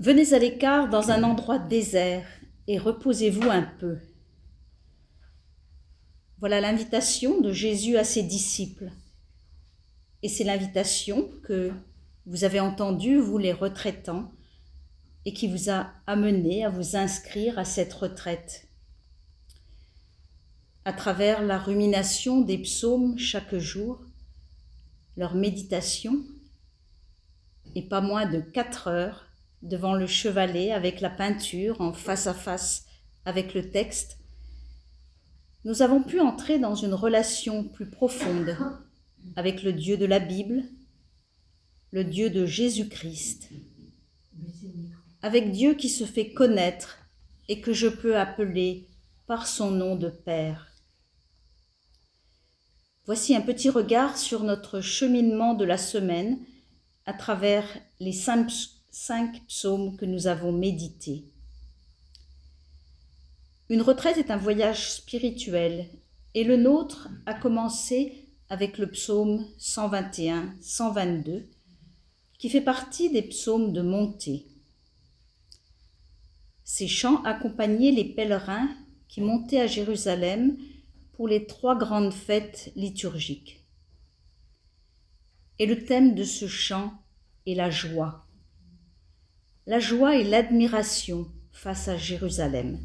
Venez à l'écart dans un endroit désert et reposez-vous un peu. Voilà l'invitation de Jésus à ses disciples. Et c'est l'invitation que vous avez entendue, vous les retraitants, et qui vous a amené à vous inscrire à cette retraite. À travers la rumination des psaumes chaque jour, leur méditation, et pas moins de 4 heures devant le chevalet avec la peinture en face à face avec le texte, nous avons pu entrer dans une relation plus profonde avec le Dieu de la Bible, le Dieu de Jésus-Christ, avec Dieu qui se fait connaître et que je peux appeler par son nom de Père. Voici un petit regard sur notre cheminement de la semaine à travers les 5 psaumes que nous avons médités. Une retraite est un voyage spirituel et le nôtre a commencé avec le psaume 121, 122, qui fait partie des psaumes de montée. Ces chants accompagnaient les pèlerins qui montaient à Jérusalem pour les 3 grandes fêtes liturgiques. Et le thème de ce chant est la joie. La joie et l'admiration face à Jérusalem.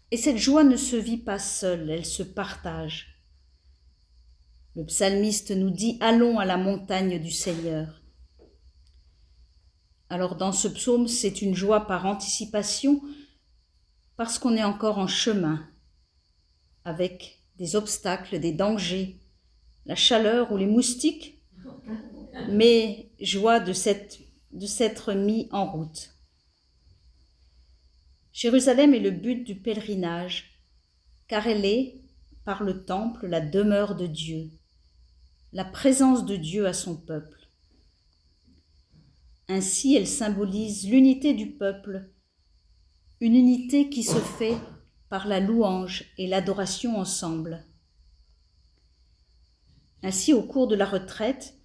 Et cette joie ne se vit pas seule, elle se partage. Le psalmiste nous dit « Allons à la montagne du Seigneur ». Alors dans ce psaume, c'est une joie par anticipation parce qu'on est encore en chemin avec des obstacles, des dangers, la chaleur ou les moustiques, mais joie de s'être mis en route. Jérusalem est le but du pèlerinage, car elle est, par le temple, la demeure de Dieu, la présence de Dieu à son peuple. Ainsi, elle symbolise l'unité du peuple, une unité qui se fait par la louange et l'adoration ensemble. Ainsi, au cours de la retraite,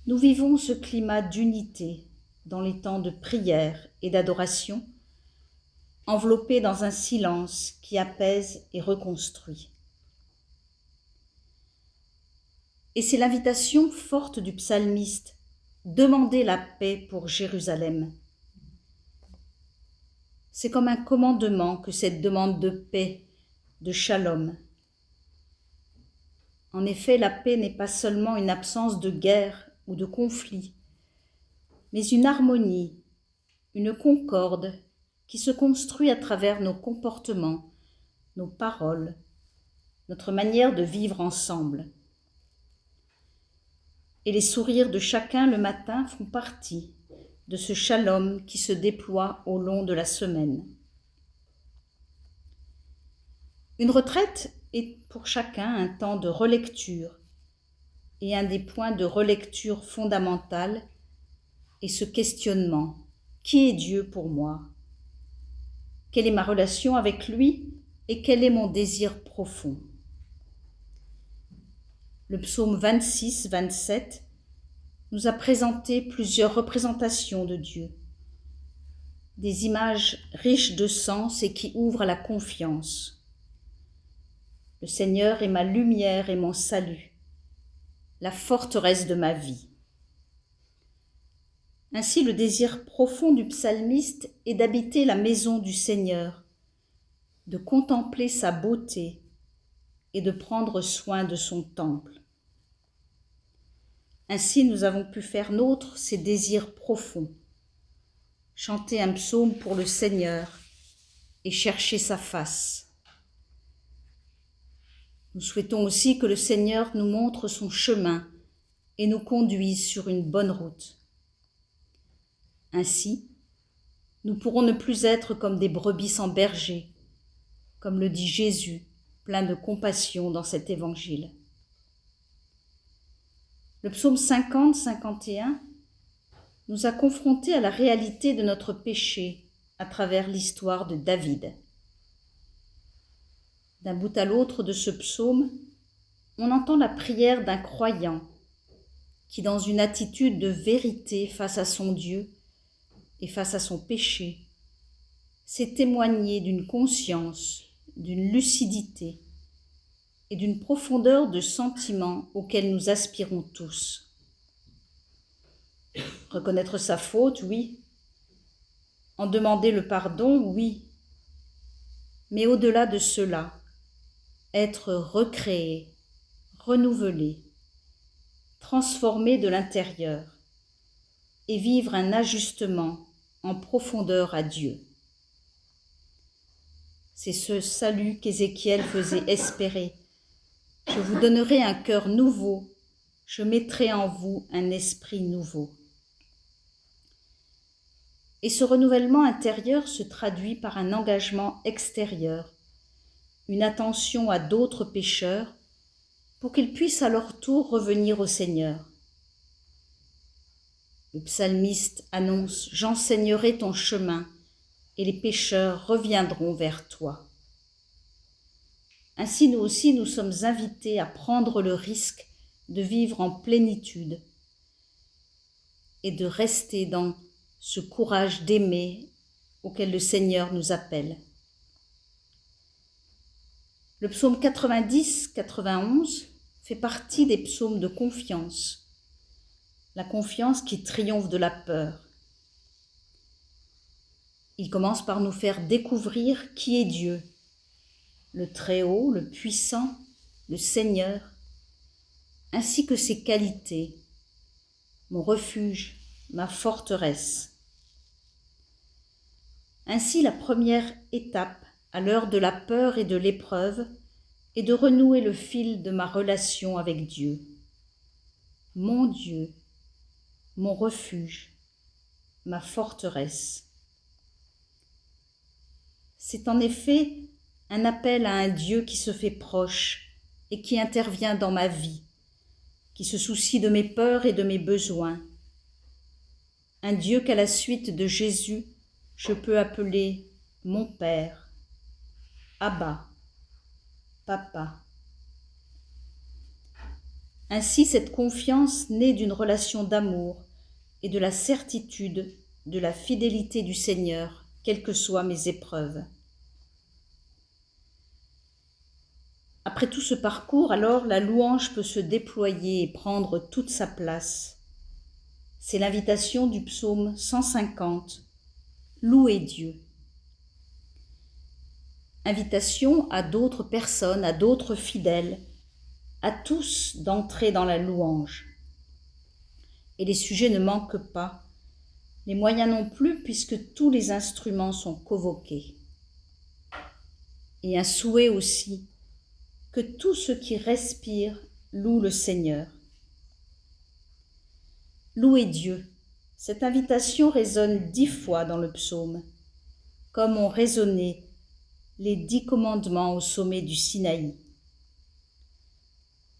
nous vivons ce climat d'unité dans les temps de prière et d'adoration, enveloppés dans un silence qui apaise et reconstruit. Et c'est l'invitation forte du psalmiste, demandez la paix pour Jérusalem. C'est comme un commandement que cette demande de paix, de shalom. En effet, la paix n'est pas seulement une absence de guerre ou de conflit, mais une harmonie, une concorde qui se construit à travers nos comportements, nos paroles, notre manière de vivre ensemble. Et les sourires de chacun le matin font partie de ce shalom qui se déploie au long de la semaine. Une retraite est pour chacun un temps de relecture, et un des points de relecture fondamentale est ce questionnement. Qui est Dieu pour moi ? Quelle est ma relation avec lui et quel est mon désir profond ? Le psaume 26, 27 nous a présenté plusieurs représentations de Dieu, des images riches de sens et qui ouvrent à la confiance. Le Seigneur est ma lumière et mon salut, la forteresse de ma vie. Ainsi, le désir profond du psalmiste est d'habiter la maison du Seigneur, de contempler sa beauté et de prendre soin de son temple. Ainsi, nous avons pu faire nôtre ces désirs profonds, chanter un psaume pour le Seigneur et chercher sa face. Nous souhaitons aussi que le Seigneur nous montre son chemin et nous conduise sur une bonne route. Ainsi, nous pourrons ne plus être comme des brebis sans berger, comme le dit Jésus, plein de compassion dans cet évangile. Le psaume 50, 51 nous a confrontés à la réalité de notre péché à travers l'histoire de David. D'un bout à l'autre de ce psaume, on entend la prière d'un croyant qui, dans une attitude de vérité face à son Dieu, et face à son péché, c'est témoigner d'une conscience, d'une lucidité et d'une profondeur de sentiment auquel nous aspirons tous. Reconnaître sa faute, oui. En demander le pardon, oui. Mais au-delà de cela, être recréé, renouvelé, transformé de l'intérieur et vivre un ajustement en profondeur à Dieu. C'est ce salut qu'Ézéchiel faisait espérer. Je vous donnerai un cœur nouveau, je mettrai en vous un esprit nouveau. Et ce renouvellement intérieur se traduit par un engagement extérieur, une attention à d'autres pécheurs pour qu'ils puissent à leur tour revenir au Seigneur. Le psalmiste annonce « J'enseignerai ton chemin et les pécheurs reviendront vers toi ». Ainsi, nous aussi, nous sommes invités à prendre le risque de vivre en plénitude et de rester dans ce courage d'aimer auquel le Seigneur nous appelle. Le psaume 90-91 fait partie des psaumes de confiance, la confiance qui triomphe de la peur. Il commence par nous faire découvrir qui est Dieu, le Très-Haut, le Puissant, le Seigneur, ainsi que ses qualités, mon refuge, ma forteresse. Ainsi, la première étape à l'heure de la peur et de l'épreuve est de renouer le fil de ma relation avec Dieu. Mon Dieu, mon refuge, ma forteresse. C'est en effet un appel à un Dieu qui se fait proche et qui intervient dans ma vie, qui se soucie de mes peurs et de mes besoins. Un Dieu qu'à la suite de Jésus, je peux appeler mon Père, Abba, Papa. Ainsi, cette confiance naît d'une relation d'amour et de la certitude de la fidélité du Seigneur, quelles que soient mes épreuves. Après tout ce parcours, alors, la louange peut se déployer et prendre toute sa place. C'est l'invitation du psaume 150, « Louer Dieu ». Invitation à d'autres personnes, à d'autres fidèles, à tous d'entrer dans la louange. Et les sujets ne manquent pas, les moyens non plus, puisque tous les instruments sont convoqués. Et un souhait aussi, que tout ce qui respire loue le Seigneur. Louer Dieu, cette invitation résonne 10 fois dans le psaume, comme ont résonné les 10 commandements au sommet du Sinaï.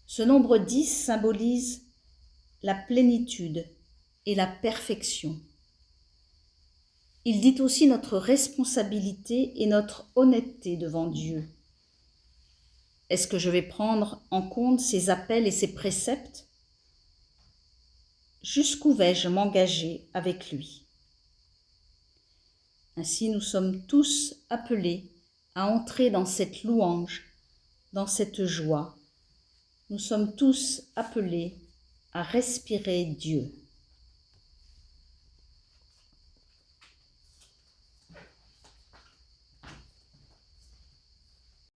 Ce nombre 10 symbolise la plénitude et la perfection. Il dit aussi notre responsabilité et notre honnêteté devant Dieu. Est-ce que je vais prendre en compte ses appels et ses préceptes? Jusqu'où vais-je m'engager avec lui? Ainsi, nous sommes tous appelés à entrer dans cette louange, dans cette joie. Nous sommes tous appelés à respirer Dieu.